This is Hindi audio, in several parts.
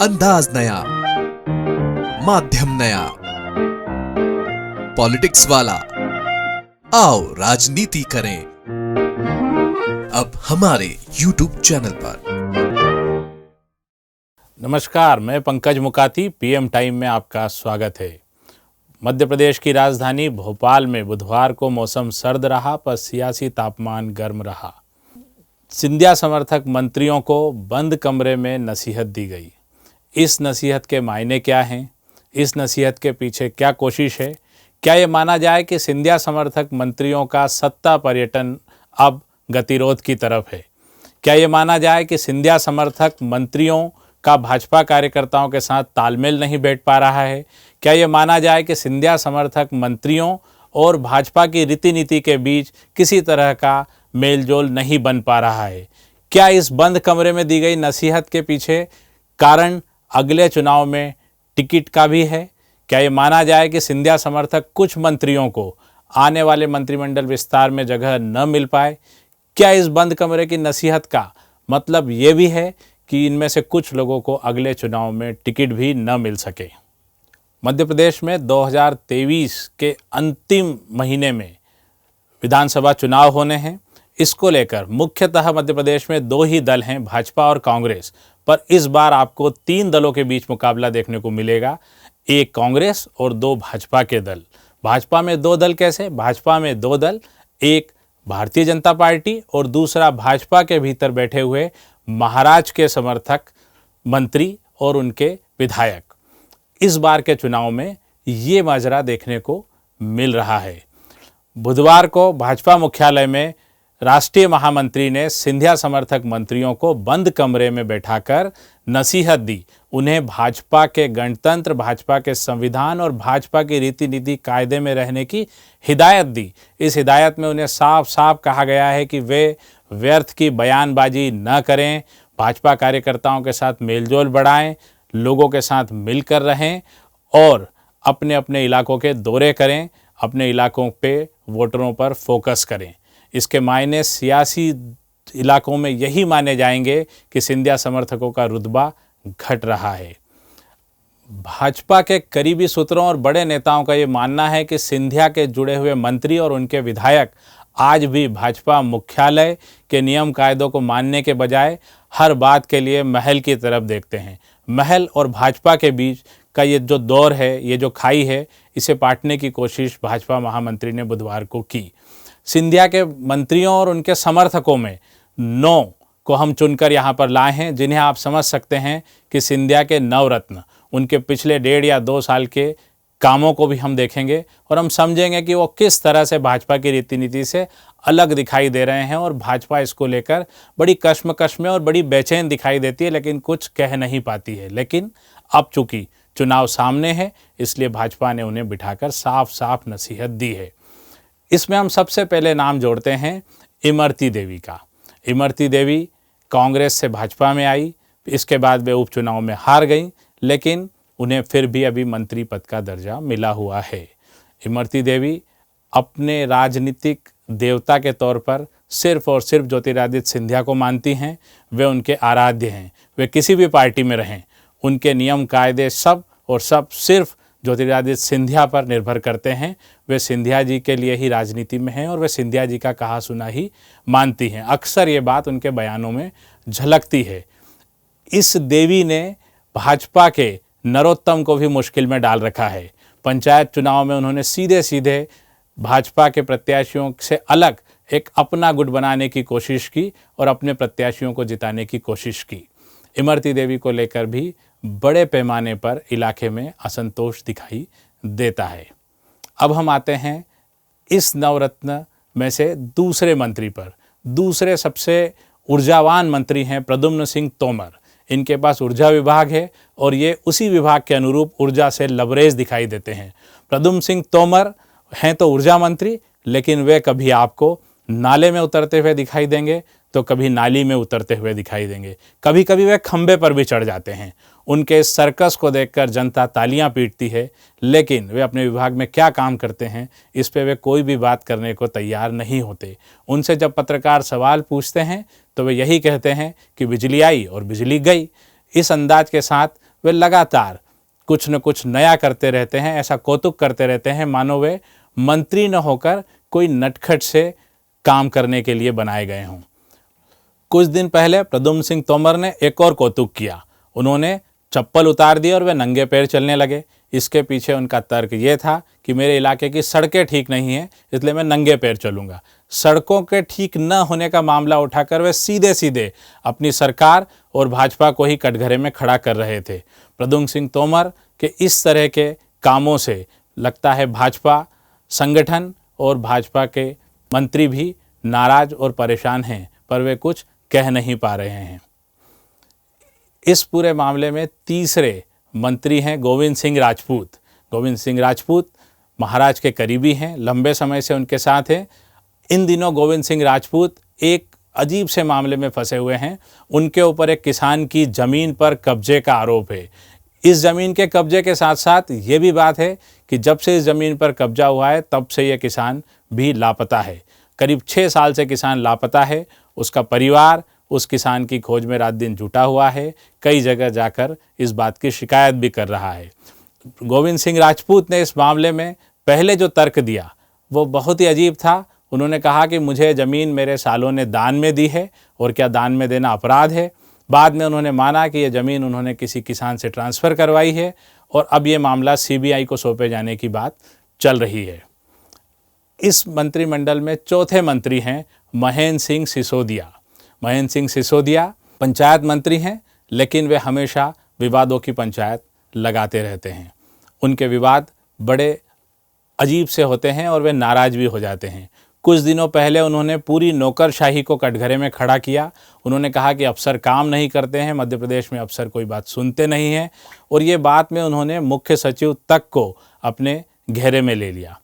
अंदाज नया, माध्यम नया, पॉलिटिक्स वाला। आओ राजनीति करें अब हमारे YouTube चैनल पर। नमस्कार, मैं पंकज मुकाती। पीएम टाइम में आपका स्वागत है। मध्य प्रदेश की राजधानी भोपाल में बुधवार को मौसम सर्द रहा पर सियासी तापमान गर्म रहा। सिंधिया समर्थक मंत्रियों को बंद कमरे में नसीहत दी गई। इस नसीहत के मायने क्या हैं? इस नसीहत के पीछे क्या कोशिश है? क्या ये माना जाए कि सिंधिया समर्थक मंत्रियों का सत्ता पर्यटन अब गतिरोध की तरफ है? क्या ये माना जाए कि सिंधिया समर्थक मंत्रियों का भाजपा कार्यकर्ताओं के साथ तालमेल नहीं बैठ पा रहा है? क्या ये माना जाए कि सिंधिया समर्थक मंत्रियों और भाजपा की रीति नीति के बीच किसी तरह का मेलजोल नहीं बन पा रहा है? क्या इस बंद कमरे में दी गई नसीहत के पीछे कारण अगले चुनाव में टिकट का भी है? क्या ये माना जाए कि सिंधिया समर्थक कुछ मंत्रियों को आने वाले मंत्रिमंडल विस्तार में जगह न मिल पाए? क्या इस बंद कमरे की नसीहत का मतलब ये भी है कि इनमें से कुछ लोगों को अगले चुनाव में टिकट भी न मिल सके? मध्य प्रदेश में 2023 के अंतिम महीने में विधानसभा चुनाव होने हैं। इसको लेकर मुख्यतः मध्य प्रदेश में दो ही दल हैं, भाजपा और कांग्रेस। पर इस बार आपको तीन दलों के बीच मुकाबला देखने को मिलेगा, एक कांग्रेस और दो भाजपा के दल। भाजपा में दो दल कैसे? भाजपा में दो दल, एक भारतीय जनता पार्टी और दूसरा भाजपा के भीतर बैठे हुए महाराज के समर्थक मंत्री और उनके विधायक। इस बार के चुनाव में ये माजरा देखने को मिल रहा है। बुधवार को भाजपा मुख्यालय में राष्ट्रीय महामंत्री ने सिंधिया समर्थक मंत्रियों को बंद कमरे में बैठाकर नसीहत दी। उन्हें भाजपा के गणतंत्र, भाजपा के संविधान और भाजपा की रीति नीति कायदे में रहने की हिदायत दी। इस हिदायत में उन्हें साफ साफ कहा गया है कि वे व्यर्थ की बयानबाजी न करें, भाजपा कार्यकर्ताओं के साथ मेलजोल बढ़ाएं, लोगों के साथ मिलकर रहें और अपने अपने इलाकों के दौरे करें, अपने इलाकों पे वोटरों पर फोकस करें। इसके मायने सियासी इलाकों में यही माने जाएंगे कि सिंधिया समर्थकों का रुतबा घट रहा है। भाजपा के करीबी सूत्रों और बड़े नेताओं का ये मानना है कि सिंधिया के जुड़े हुए मंत्री और उनके विधायक आज भी भाजपा मुख्यालय के नियम कायदों को मानने के बजाय हर बात के लिए महल की तरफ देखते हैं। महल और भाजपा के बीच का ये जो दौर है, ये जो खाई है, इसे पाटने की कोशिश भाजपा महामंत्री ने बुधवार को की। सिंधिया के मंत्रियों और उनके समर्थकों में 9 को हम चुनकर यहाँ पर लाए हैं, जिन्हें आप समझ सकते हैं कि सिंधिया के नवरत्न। उनके पिछले 1.5 या 2 साल के कामों को भी हम देखेंगे और हम समझेंगे कि वो किस तरह से भाजपा की रीति नीति से अलग दिखाई दे रहे हैं और भाजपा इसको लेकर बड़ी कश्मकश में और बड़ी बेचैन दिखाई देती है, लेकिन कुछ कह नहीं पाती है। लेकिन अब चूंकि चुनाव सामने है, इसलिए भाजपा ने उन्हें बिठाकर साफ साफ नसीहत दी है। इसमें हम सबसे पहले नाम जोड़ते हैं इमरती देवी का। इमरती देवी कांग्रेस से भाजपा में आई, इसके बाद वे उपचुनाव में हार गई, लेकिन उन्हें फिर भी अभी मंत्री पद का दर्जा मिला हुआ है। इमरती देवी अपने राजनीतिक देवता के तौर पर सिर्फ और सिर्फ ज्योतिरादित्य सिंधिया को मानती हैं। वे उनके आराध्य हैं। वे किसी भी पार्टी में रहें, उनके नियम कायदे सब और सब सिर्फ ज्योतिरादित्य सिंधिया पर निर्भर करते हैं। वे सिंधिया जी के लिए ही राजनीति में हैं और वे सिंधिया जी का कहा सुना ही मानती हैं। अक्सर ये बात उनके बयानों में झलकती है। इस देवी ने भाजपा के नरोत्तम को भी मुश्किल में डाल रखा है। पंचायत चुनाव में उन्होंने सीधे सीधे भाजपा के प्रत्याशियों से अलग एक अपना गुट बनाने की कोशिश की और अपने प्रत्याशियों को जिताने की कोशिश की। इमरती देवी को लेकर भी बड़े पैमाने पर इलाके में असंतोष दिखाई देता है। अब हम आते हैं इस नवरत्न में से दूसरे मंत्री पर। दूसरे सबसे ऊर्जावान मंत्री हैं प्रद्युम्न सिंह तोमर। इनके पास ऊर्जा विभाग है और ये उसी विभाग के अनुरूप ऊर्जा से लबरेज दिखाई देते हैं। प्रद्युम्न सिंह तोमर हैं तो ऊर्जा मंत्री, लेकिन वे कभी आपको नाले में उतरते हुए दिखाई देंगे तो कभी नाली में उतरते हुए दिखाई देंगे। कभी कभी वे खंबे पर भी चढ़ जाते हैं। उनके इस सर्कस को देखकर जनता तालियां पीटती है, लेकिन वे अपने विभाग में क्या काम करते हैं इस पे वे कोई भी बात करने को तैयार नहीं होते। उनसे जब पत्रकार सवाल पूछते हैं तो वे यही कहते हैं कि बिजली आई और बिजली गई। इस अंदाज के साथ वे लगातार कुछ न कुछ नया करते रहते हैं, ऐसा कौतुक करते रहते हैं मानो वे मंत्री न होकर कोई नटखट से काम करने के लिए बनाए गए हों। कुछ दिन पहले प्रद्युम्न सिंह तोमर ने एक और कौतुक किया। उन्होंने चप्पल उतार दी और वे नंगे पैर चलने लगे। इसके पीछे उनका तर्क ये था कि मेरे इलाके की सड़कें ठीक नहीं हैं, इसलिए मैं नंगे पैर चलूँगा। सड़कों के ठीक न होने का मामला उठाकर वे सीधे सीधे अपनी सरकार और भाजपा को ही कटघरे में खड़ा कर रहे थे। प्रद्युम्न सिंह तोमर के इस तरह के कामों से लगता है भाजपा संगठन और भाजपा के मंत्री भी नाराज और परेशान हैं, पर वे कुछ कह नहीं पा रहे हैं। इस पूरे मामले में तीसरे मंत्री हैं गोविंद सिंह राजपूत। गोविंद सिंह राजपूत महाराज के करीबी हैं, लंबे समय से उनके साथ हैं। इन दिनों गोविंद सिंह राजपूत एक अजीब से मामले में फंसे हुए हैं। उनके ऊपर एक किसान की ज़मीन पर कब्जे का आरोप है। इस ज़मीन के कब्जे के साथ साथ ये भी बात है कि जब से इस ज़मीन पर कब्जा हुआ है तब से ये किसान भी लापता है। करीब 6 साल से किसान लापता है। उसका परिवार उस किसान की खोज में रात दिन जुटा हुआ है। कई जगह जाकर इस बात की शिकायत भी कर रहा है। गोविंद सिंह राजपूत ने इस मामले में पहले जो तर्क दिया वो बहुत ही अजीब था। उन्होंने कहा कि मुझे ज़मीन मेरे सालों ने दान में दी है और क्या दान में देना अपराध है। बाद में उन्होंने माना कि ये ज़मीन उन्होंने किसी किसान से ट्रांसफ़र करवाई है और अब ये मामला सीबीआई को सौंपे जाने की बात चल रही है। इस मंत्रिमंडल में चौथे मंत्री हैं महेंद्र सिंह सिसोदिया। महेंद्र सिंह सिसोदिया पंचायत मंत्री हैं, लेकिन वे हमेशा विवादों की पंचायत लगाते रहते हैं। उनके विवाद बड़े अजीब से होते हैं और वे नाराज़ भी हो जाते हैं। कुछ दिनों पहले उन्होंने पूरी नौकरशाही को कटघरे में खड़ा किया। उन्होंने कहा कि अफसर काम नहीं करते हैं, मध्य प्रदेश में अफसर कोई बात सुनते नहीं हैं, और ये बात में उन्होंने मुख्य सचिव तक को अपने घेरे में ले लिया।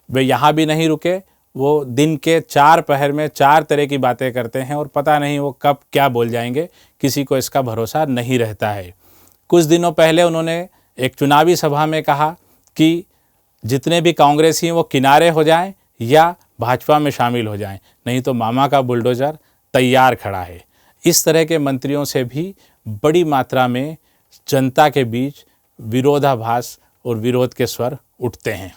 वे यहाँ भी नहीं रुके, वो दिन के 4 पहर में 4 तरह की बातें करते हैं और पता नहीं वो कब क्या बोल जाएंगे, किसी को इसका भरोसा नहीं रहता है। कुछ दिनों पहले उन्होंने एक चुनावी सभा में कहा कि जितने भी कांग्रेसी हैं वो किनारे हो जाएं या भाजपा में शामिल हो जाएं, नहीं तो मामा का बुलडोज़र तैयार खड़ा है। इस तरह के मंत्रियों से भी बड़ी मात्रा में जनता के बीच विरोधाभास और विरोध के स्वर उठते हैं।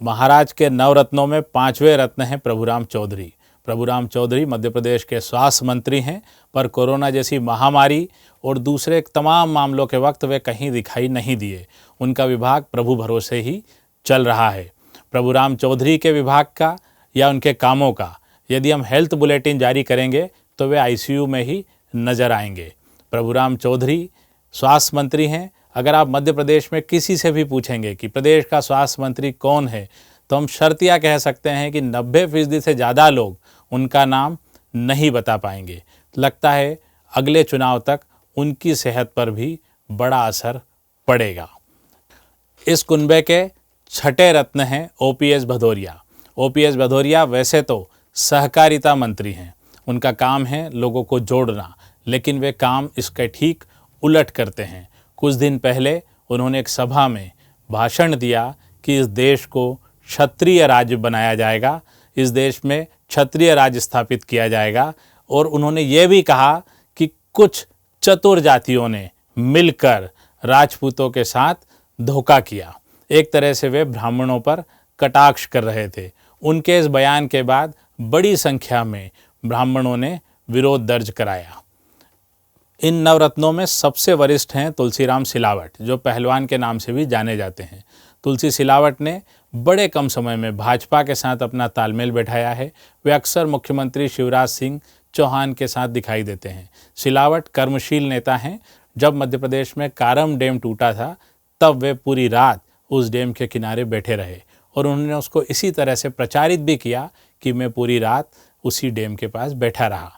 महाराज के नवरत्नों में 5वें रत्न हैं प्रभुराम चौधरी। प्रभुराम चौधरी मध्य प्रदेश के स्वास्थ्य मंत्री हैं, पर कोरोना जैसी महामारी और दूसरे तमाम मामलों के वक्त वे कहीं दिखाई नहीं दिए। उनका विभाग प्रभु भरोसे ही चल रहा है। प्रभुराम चौधरी के विभाग का या उनके कामों का यदि हम हेल्थ बुलेटिन जारी करेंगे तो वे आईसीयू में ही नज़र आएंगे। प्रभुराम चौधरी स्वास्थ्य मंत्री हैं। अगर आप मध्य प्रदेश में किसी से भी पूछेंगे कि प्रदेश का स्वास्थ्य मंत्री कौन है, तो हम शर्तिया कह सकते हैं कि 90% से ज़्यादा लोग उनका नाम नहीं बता पाएंगे। लगता है अगले चुनाव तक उनकी सेहत पर भी बड़ा असर पड़ेगा। इस कुनबे के छठे रत्न हैं ओपीएस भदौरिया। ओपीएस भदौरिया वैसे तो सहकारिता मंत्री हैं, उनका काम है लोगों को जोड़ना, लेकिन वे काम इसके ठीक उलट करते हैं। कुछ दिन पहले उन्होंने एक सभा में भाषण दिया कि इस देश को क्षत्रिय राज्य बनाया जाएगा, इस देश में क्षत्रिय राज्य स्थापित किया जाएगा, और उन्होंने ये भी कहा कि कुछ चतुर जातियों ने मिलकर राजपूतों के साथ धोखा किया। एक तरह से वे ब्राह्मणों पर कटाक्ष कर रहे थे। उनके इस बयान के बाद बड़ी संख्या में ब्राह्मणों ने विरोध दर्ज कराया। इन नवरत्नों में सबसे वरिष्ठ हैं तुलसीराम सिलावट, जो पहलवान के नाम से भी जाने जाते हैं। तुलसी सिलावट ने बड़े कम समय में भाजपा के साथ अपना तालमेल बैठाया है। वे अक्सर मुख्यमंत्री शिवराज सिंह चौहान के साथ दिखाई देते हैं। सिलावट कर्मशील नेता हैं। जब मध्य प्रदेश में कारम डैम टूटा था तब वे पूरी रात उस डैम के किनारे बैठे रहे और उन्होंने उसको इसी तरह से प्रचारित भी किया कि मैं पूरी रात उसी डैम के पास बैठा रहा।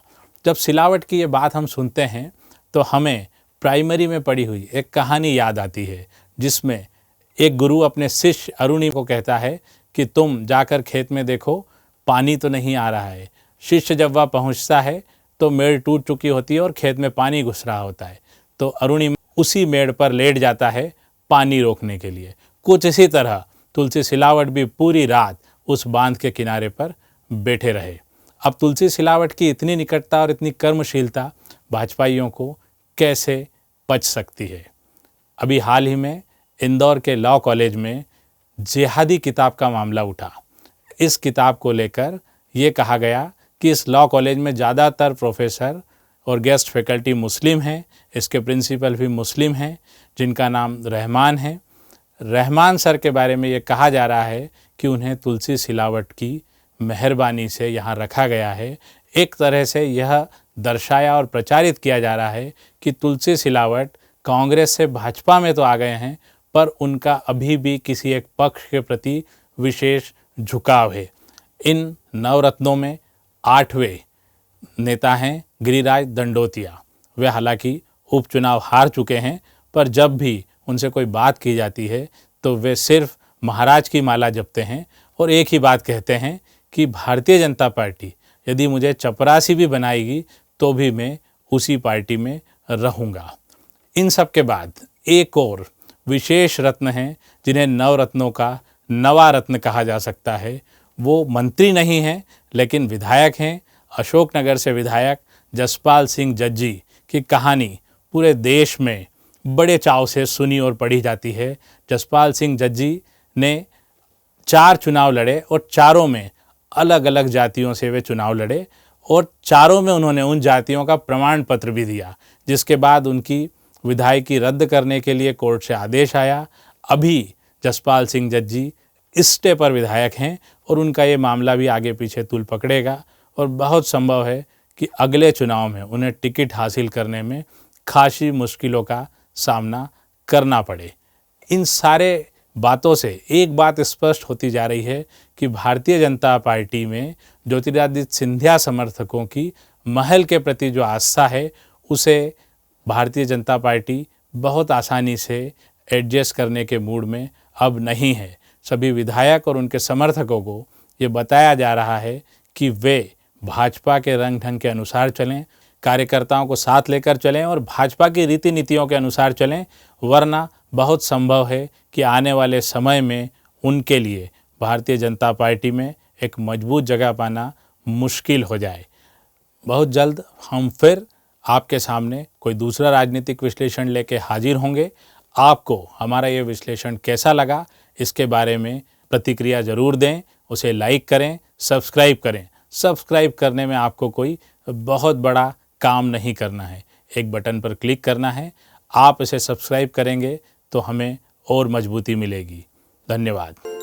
जब सिलावट की ये बात हम सुनते हैं तो हमें प्राइमरी में पढ़ी हुई एक कहानी याद आती है, जिसमें एक गुरु अपने शिष्य अरुणि को कहता है कि तुम जाकर खेत में देखो पानी तो नहीं आ रहा है। शिष्य जब वह पहुंचता है तो मेड़ टूट चुकी होती है और खेत में पानी घुस रहा होता है, तो अरुणि उसी मेड़ पर लेट जाता है पानी रोकने के लिए। कुछ इसी तरह तुलसी सिलावट भी पूरी रात उस बांध के किनारे पर बैठे रहे। अब तुलसी सिलावट की इतनी निकटता और इतनी कर्मशीलता भाजपाइयों को कैसे पच सकती है? अभी हाल ही में इंदौर के लॉ कॉलेज में जिहादी किताब का मामला उठा। इस किताब को लेकर ये कहा गया कि इस लॉ कॉलेज में ज़्यादातर प्रोफेसर और गेस्ट फैकल्टी मुस्लिम हैं, इसके प्रिंसिपल भी मुस्लिम हैं जिनका नाम रहमान है। रहमान सर के बारे में ये कहा जा रहा है कि उन्हें तुलसी सिलावट की मेहरबानी से यहाँ रखा गया है। एक तरह से यह दर्शाया और प्रचारित किया जा रहा है कि तुलसी सिलावट कांग्रेस से भाजपा में तो आ गए हैं, पर उनका अभी भी किसी एक पक्ष के प्रति विशेष झुकाव है। इन नवरत्नों में 8वें नेता हैं गिरिराज दंडोतिया। वे हालांकि उपचुनाव हार चुके हैं, पर जब भी उनसे कोई बात की जाती है तो वे सिर्फ महाराज की माला जपते हैं और एक ही बात कहते हैं कि भारतीय जनता पार्टी यदि मुझे चपरासी भी बनाएगी तो भी मैं उसी पार्टी में रहूँगा। इन सब के बाद एक और विशेष रत्न हैं जिन्हें नवरत्नों का नवा रत्न कहा जा सकता है। वो मंत्री नहीं हैं लेकिन विधायक हैं। अशोकनगर से विधायक जसपाल सिंह जज्जी की कहानी पूरे देश में बड़े चाव से सुनी और पढ़ी जाती है। जसपाल सिंह जज्जी ने 4 चुनाव लड़े और चारों में अलग अलग जातियों से वे चुनाव लड़े और चारों में उन्होंने उन जातियों का प्रमाण पत्र भी दिया, जिसके बाद उनकी विधायकी रद्द करने के लिए कोर्ट से आदेश आया। अभी जसपाल सिंह जज्जी स्टे पर विधायक हैं और उनका ये मामला भी आगे पीछे तूल पकड़ेगा और बहुत संभव है कि अगले चुनाव में उन्हें टिकट हासिल करने में खासी मुश्किलों का सामना करना पड़े। इन सारे बातों से एक बात स्पष्ट होती जा रही है कि भारतीय जनता पार्टी में ज्योतिरादित्य सिंधिया समर्थकों की महल के प्रति जो आस्था है उसे भारतीय जनता पार्टी बहुत आसानी से एडजस्ट करने के मूड में अब नहीं है। सभी विधायक और उनके समर्थकों को ये बताया जा रहा है कि वे भाजपा के रंग ढंग के अनुसार चलें, कार्यकर्ताओं को साथ लेकर चलें और भाजपा की रीति नीतियों के अनुसार चलें, वरना बहुत संभव है कि आने वाले समय में उनके लिए भारतीय जनता पार्टी में एक मजबूत जगह पाना मुश्किल हो जाए। बहुत जल्द हम फिर आपके सामने कोई दूसरा राजनीतिक विश्लेषण लेके हाजिर होंगे। आपको हमारा ये विश्लेषण कैसा लगा इसके बारे में प्रतिक्रिया ज़रूर दें, उसे लाइक करें, सब्सक्राइब करें। सब्सक्राइब करने में आपको कोई बहुत बड़ा काम नहीं करना है, एक बटन पर क्लिक करना है। आप इसे सब्सक्राइब करेंगे तो हमें और मजबूती मिलेगी। धन्यवाद।